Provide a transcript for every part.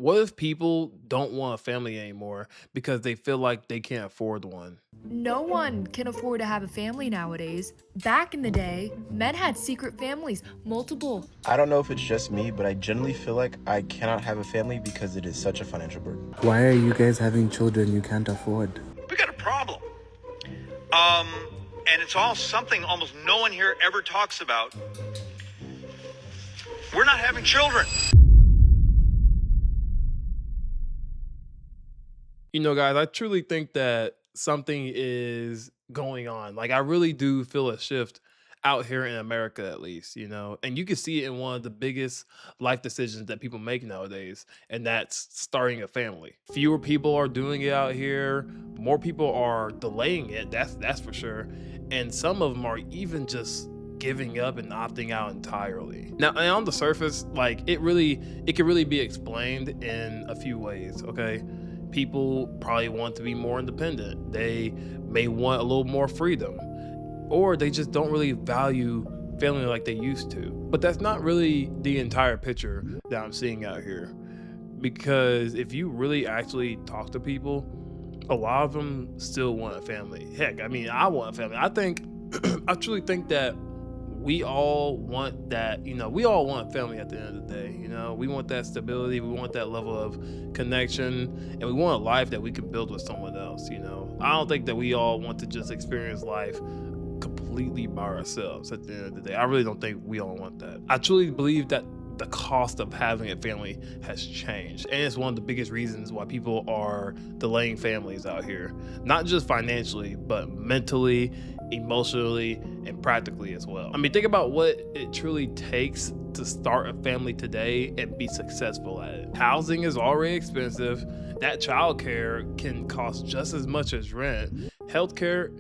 What if people don't want a family anymore because they feel like they can't afford one? No one can afford to have a family nowadays. Back in the day, men had secret families, multiple. I don't know if it's just me, but I generally feel like I cannot have a family because it is such a financial burden. Why are you guys having children you can't afford? We got a problem. Um, and it's all something almost no one here ever talks about. We're not having children. Guys, I truly think that something is going on. Like, I really do feel a shift out here in America, at least, and you can see it in one of the biggest life decisions that people make nowadays, and that's starting a family. Fewer people are doing it out here, more people are delaying it, that's for sure. And some of them are even just giving up and opting out entirely. Now, and on the surface, like it can really be explained in a few ways, okay? People probably want to be more independent. They may want a little more freedom, or they just don't really value family like they used to. But that's not really the entire picture that I'm seeing out here. Because if you really actually talk to people, a lot of them still want a family. Heck, I mean, I want a family. I think, I truly think that we all want that, we all want family at the end of the day. We want that stability, we want that level of connection, and we want a life that we can build with someone else. I don't think that we all want to just experience life completely by ourselves at the end of the day. I really don't think we all want that. I truly believe that the cost of having a family has changed, and it's one of the biggest reasons why people are delaying families out here, not just financially but mentally, emotionally, and practically as well. I mean, think about what it truly takes to start a family today and be successful at it. Housing is already expensive. That childcare can cost just as much as rent. Healthcare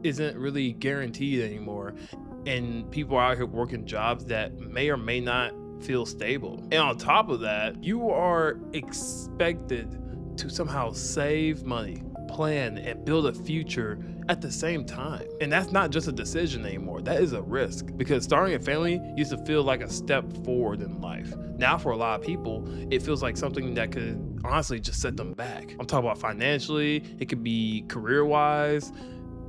isn't really guaranteed anymore, and people are out here working jobs that may or may not feel stable. And on top of that, you are expected to somehow save money, plan, and build a future at the same time. And that's not just a decision anymore, that is a risk, because starting a family used to feel like a step forward in life. Now for a lot of people, it feels like something that could honestly just set them back. I'm talking about financially, it could be career-wise,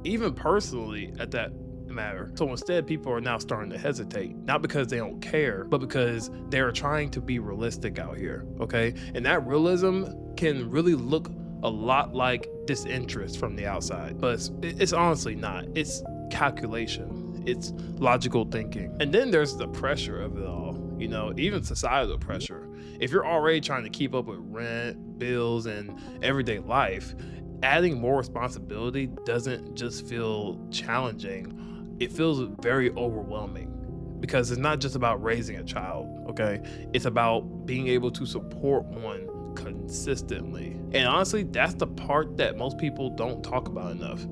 even personally at that matter. So instead, people are now starting to hesitate, not because they don't care, but because they're trying to be realistic out here, okay? And that realism can really look a lot like disinterest from the outside, but it's honestly not. It's calculation, it's logical thinking. And then there's the pressure of it all, even societal pressure. If you're already trying to keep up with rent, bills, and everyday life, adding more responsibility doesn't just feel challenging, it feels very overwhelming, because it's not just about raising a child, okay? It's about being able to support one consistently. And honestly, that's the part that most people don't talk about enough.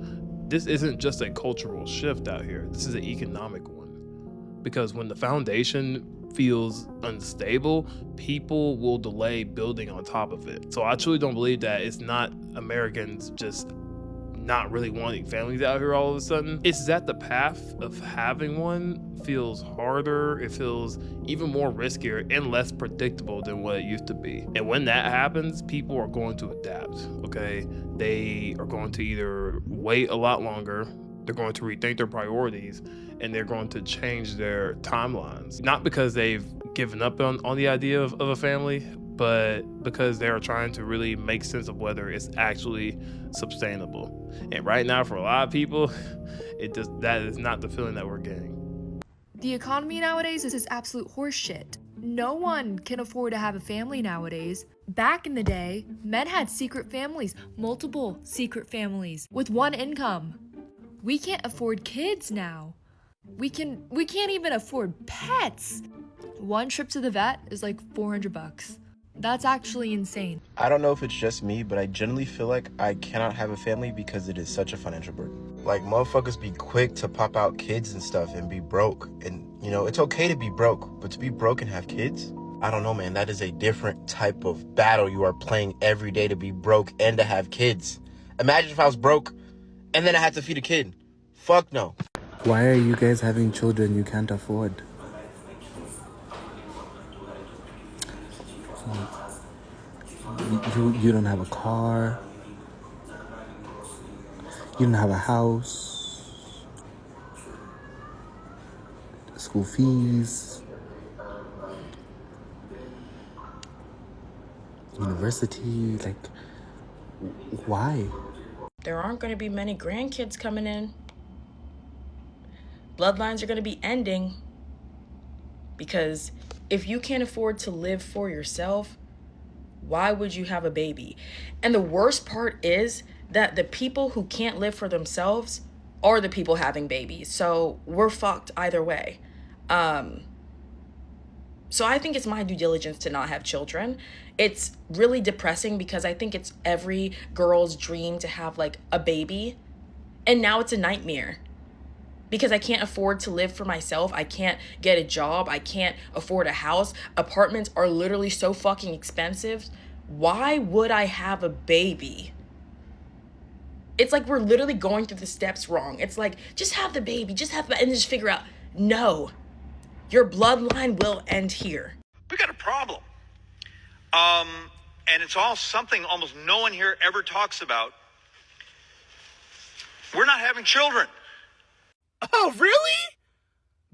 This isn't just a cultural shift out here, this is an economic one. Because when the foundation feels unstable, people will delay building on top of it. So I truly don't believe that it's not Americans just not really wanting families out here all of a sudden. It's that the path of having one feels harder, it feels even more riskier and less predictable than what it used to be. And when that happens, people are going to adapt, okay? They are going to either wait a lot longer, they're going to rethink their priorities, and they're going to change their timelines. Not because they've given up on the idea of a family, but because they're trying to really make sense of whether it's actually sustainable. And right now, for a lot of people, that is not the feeling that we're getting. The economy nowadays is absolute horseshit. No one can afford to have a family nowadays. Back in the day, men had secret families, multiple secret families, with one income. We can't afford kids now. We can't even afford pets. One trip to the vet is like $400. That's actually insane. I don't know if it's just me, but I generally feel like I cannot have a family because it is such a financial burden. Like, motherfuckers be quick to pop out kids and stuff and be broke. And, it's okay to be broke, but to be broke and have kids? I don't know, man. That is a different type of battle you are playing every day, to be broke and to have kids. Imagine if I was broke and then I had to feed a kid. Fuck no. Why are you guys having children you can't afford? You don't have a car. You don't have a house. School fees. University. Like, why? There aren't going to be many grandkids coming in. Bloodlines are going to be ending. Because if you can't afford to live for yourself, why would you have a baby? And the worst part is that the people who can't live for themselves are the people having babies. So we're fucked either way. So I think it's my due diligence to not have children. It's really depressing because I think it's every girl's dream to have like a baby. And now it's a nightmare because I can't afford to live for myself. I can't get a job. I can't afford a house. Apartments are literally so fucking expensive. Why would I have a baby? It's like we're literally going through the steps wrong. It's like, just have the baby, and just figure out, no, your bloodline will end here. We got a problem. And it's all something almost no one here ever talks about. We're not having children. Oh, really?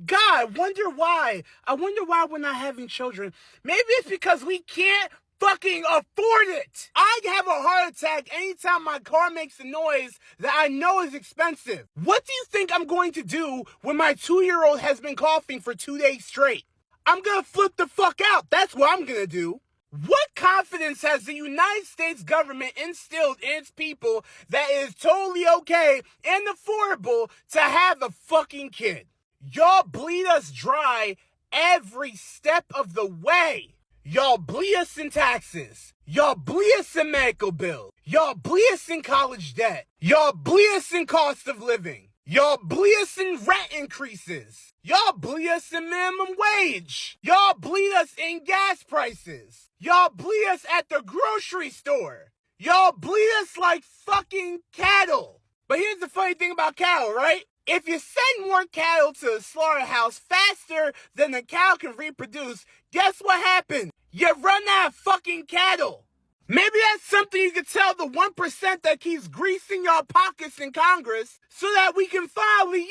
God, wonder why. I wonder why we're not having children. Maybe it's because we can't fucking afford it. I have a heart attack anytime my car makes a noise that I know is expensive. What do you think I'm going to do when my 2-year-old has been coughing for 2 days straight? I'm gonna flip the fuck out. That's what I'm gonna do. What confidence has the United States government instilled in its people that it is totally okay and affordable to have a fucking kid? Y'all bleed us dry every step of the way. Y'all bleed us in taxes. Y'all bleed us in medical bills. Y'all bleed us in college debt. Y'all bleed us in cost of living. Y'all bleed us in rent increases. Y'all bleed us in minimum wage. Y'all bleed us in gas prices. Y'all bleed us at the grocery store. Y'all bleed us like fucking cattle. But here's the funny thing about cattle, right? If you send more cattle to a slaughterhouse faster than the cow can reproduce, guess what happens? You run out of fucking cattle. Maybe that's something you could tell the 1% that keeps greasing your pockets in Congress so that we can finally,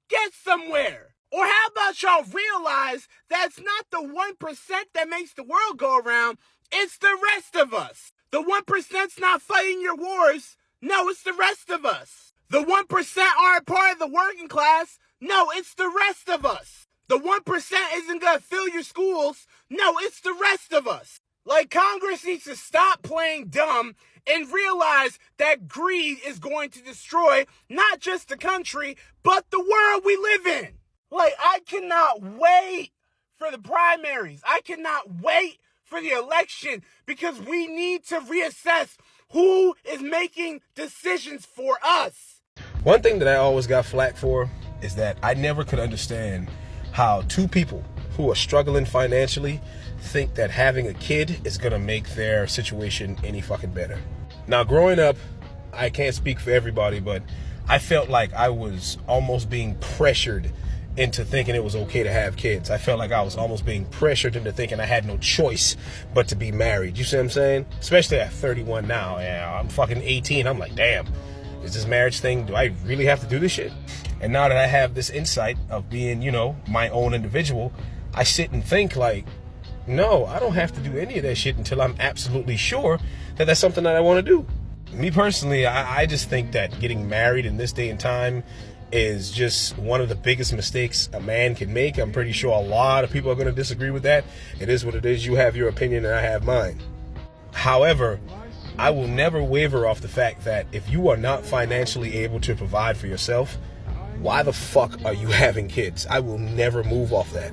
get somewhere. Or how about y'all realize that it's not the 1% that makes the world go around, it's the rest of us. The 1%'s not fighting your wars. No, it's the rest of us. The 1% aren't part of the working class. No, it's the rest of us. The 1% isn't gonna fill your schools. No, it's the rest of us. Like, Congress needs to stop playing dumb and realize that greed is going to destroy not just the country, but the world we live in. Like, I cannot wait for the primaries. I cannot wait for the election because we need to reassess who is making decisions for us. One thing that I always got flack for is that I never could understand how two people who are struggling financially think that having a kid is gonna make their situation any fucking better. Now, growing up, I can't speak for everybody, but I felt like I was almost being pressured into thinking it was okay to have kids. I felt like I was almost being pressured into thinking I had no choice but to be married. You see what I'm saying? Especially at 31 now. Yeah, I'm fucking 18. I'm like, damn, is this marriage thing, do I really have to do this shit? And now that I have this insight of being, my own individual, I sit and think like, no, I don't have to do any of that shit until I'm absolutely sure that that's something that I want to do. Me personally, I just think that getting married in this day and time is just one of the biggest mistakes a man can make. I'm pretty sure a lot of people are going to disagree with that. It is what it is. You have your opinion and I have mine. However, I will never waver off the fact that if you are not financially able to provide for yourself, why the fuck are you having kids? I will never move off that.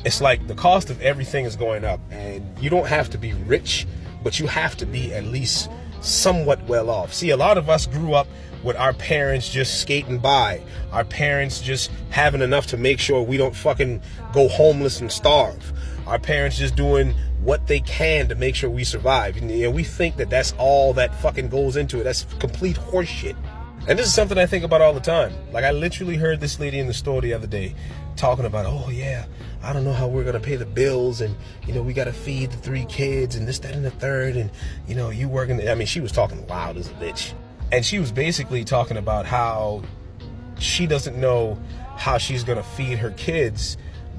It's like the cost of everything is going up, and you don't have to be rich, but you have to be at least somewhat well off. See, a lot of us grew up with our parents just skating by, our parents just having enough to make sure we don't fucking go homeless and starve, our parents just doing what they can to make sure we survive. And we think that that's all that fucking goes into it. That's complete horseshit. And this is something I think about all the time. Like, I literally heard this lady in the store the other day talking about, oh yeah, I don't know how we're gonna pay the bills, and we gotta feed the 3 kids and this, that, and the third, and you working. I mean, she was talking loud as a bitch. And she was basically talking about how she doesn't know how she's gonna feed her kids,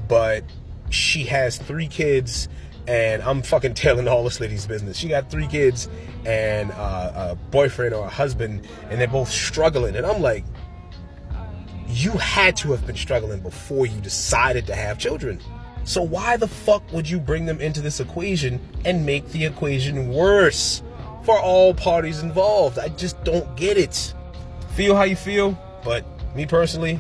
but she has 3 kids, and I'm fucking telling all this lady's business. She got 3 kids and a boyfriend or a husband, and they're both struggling. And I'm like, you had to have been struggling before you decided to have children. So why the fuck would you bring them into this equation and make the equation worse for all parties involved? I just don't get it. Feel how you feel, but me personally,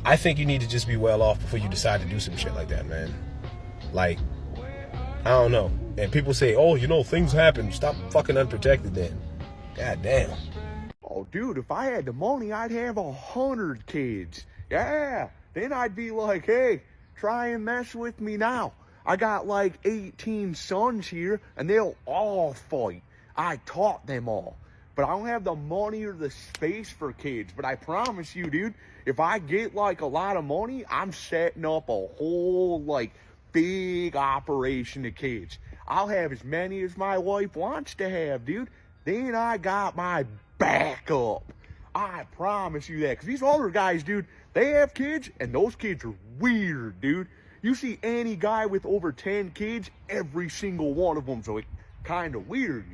I think you need to just be well off before you decide to do some shit like that, man. Like, I don't know. And people say, oh, things happen. Stop fucking unprotected then. God damn. Oh, dude, if I had the money, I'd have 100 kids. Yeah. Then I'd be like, hey, try and mess with me now. I got like 18 sons here, and they'll all fight. I taught them all. But I don't have the money or the space for kids. But I promise you, dude, if I get like a lot of money, I'm setting up a whole like big operation of kids. I'll have as many as my wife wants to have, dude. Then I got my backup. I promise you that. Because these older guys, dude, they have kids, and those kids are weird, dude. You see any guy with over 10 kids, every single one of them's like kind of weird,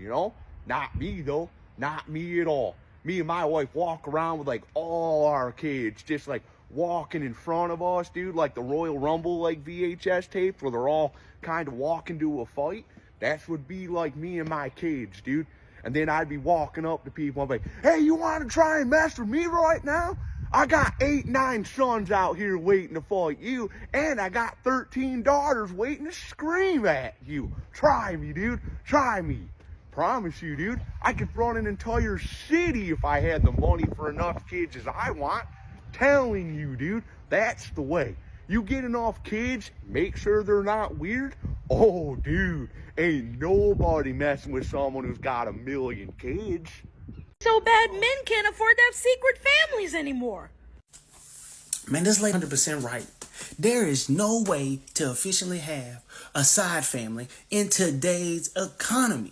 Not me, though. Not me at all. Me and my wife walk around with like all our kids just like walking in front of us, dude, like the Royal Rumble like VHS tapes where they're all kind of walking to a fight. That would be like me and my kids, dude. And then I'd be walking up to people, I'm like, hey, you want to try and mess with me right now? I got 8, 9 sons out here waiting to fight you, and I got 13 daughters waiting to scream at you. Try me, dude. Try me. Promise you, dude, I could run an entire city if I had the money for enough kids as I want. Telling you, dude, that's the way. You get enough kids, make sure they're not weird. Oh, dude, ain't nobody messing with someone who's got 1 million kids. So bad men can't afford to have secret families anymore. Man, this lady 100% right. There is no way to efficiently have a side family in today's economy.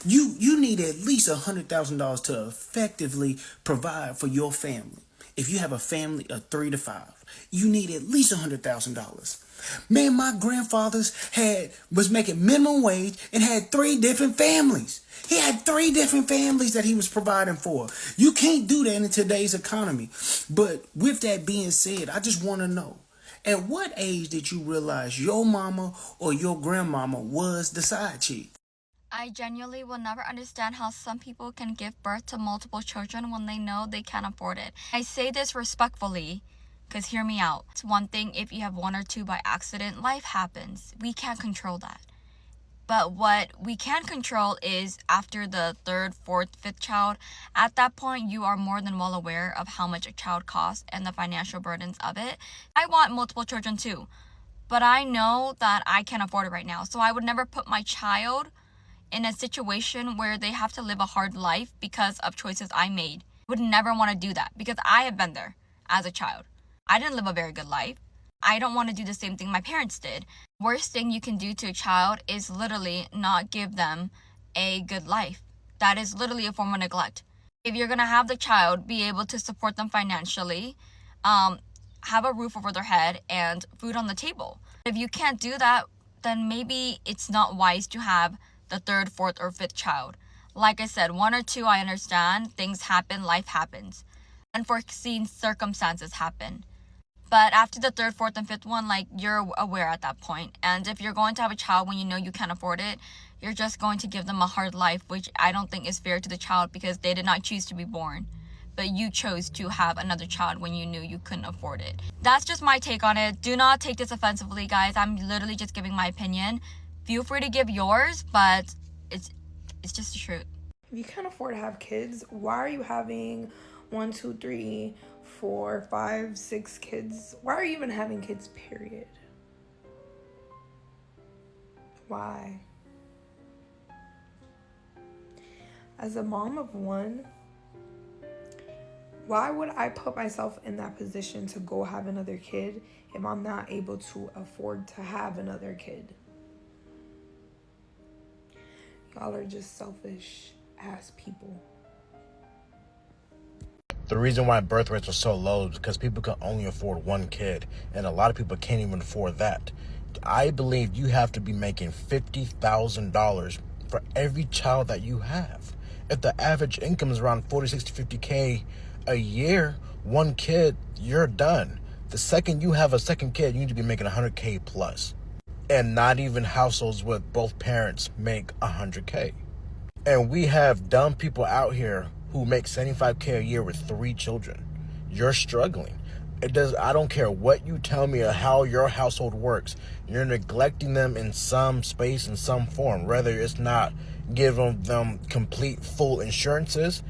You need at least $100,000 to effectively provide for your family. If you have a family of 3 to 5, you need at least $100,000. Man, my grandfather's was making minimum wage and had 3 different families. He had 3 different families that he was providing for. You can't do that in today's economy. But with that being said, I just want to know, at what age did you realize your mama or your grandmama was the side chick? I genuinely will never understand how some people can give birth to multiple children when they know they can't afford it. I say this respectfully, because hear me out. It's one thing if you have 1 or 2 by accident, life happens. We can't control that. But what we can control is after the 3rd, 4th, 5th child, at that point you are more than well aware of how much a child costs and the financial burdens of it. I want multiple children too, but I know that I can't afford it right now. So I would never put my child in a situation where they have to live a hard life because of choices I made. Would never want to do that because I have been there as a child. I didn't live a very good life. I don't want to do the same thing my parents did. Worst thing you can do to a child is literally not give them a good life. That is literally a form of neglect. If you're going to have the child be able to support them financially, have a roof over their head and food on the table. If you can't do that, then maybe it's not wise to have the 3rd, 4th, or 5th child. Like I said, 1 or 2, I understand. Things happen, life happens. Unforeseen circumstances happen. But after the 3rd, 4th, and 5th one, like, you're aware at that point. And if you're going to have a child when you know you can't afford it, you're just going to give them a hard life, which I don't think is fair to the child because they did not choose to be born. But you chose to have another child when you knew you couldn't afford it. That's just my take on it. Do not take this offensively, guys. I'm literally just giving my opinion. Feel free to give yours, but it's just the truth. If you can't afford to have kids, why are you having 1, 2, 3, 4, 5, 6 kids? Why are you even having kids, period? Why? As a mom of 1, Why would I put myself in that position to go have another kid if I'm not able to afford to have another kid? Y'all are just selfish ass people. The reason why birth rates are so low is because people can only afford one kid, and a lot of people can't even afford that. I believe you have to be making $50,000 for every child that you have. If the average income is around 40, 60, 50K a year, one kid, you're done. The second you have a second kid, you need to be making 100K plus. And not even households with both parents make 100K. And we have dumb people out here who make 75K a year with 3 children. You're struggling. I don't care what you tell me or how your household works. You're neglecting them in some space, in some form. Whether it's not giving them complete full insurances,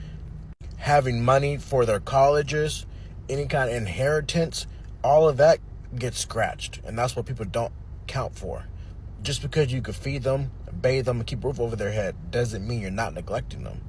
having money for their colleges, any kind of inheritance, all of that gets scratched. And that's what people don't count for. Just because you could feed them, bathe them, and keep a roof over their head doesn't mean you're not neglecting them.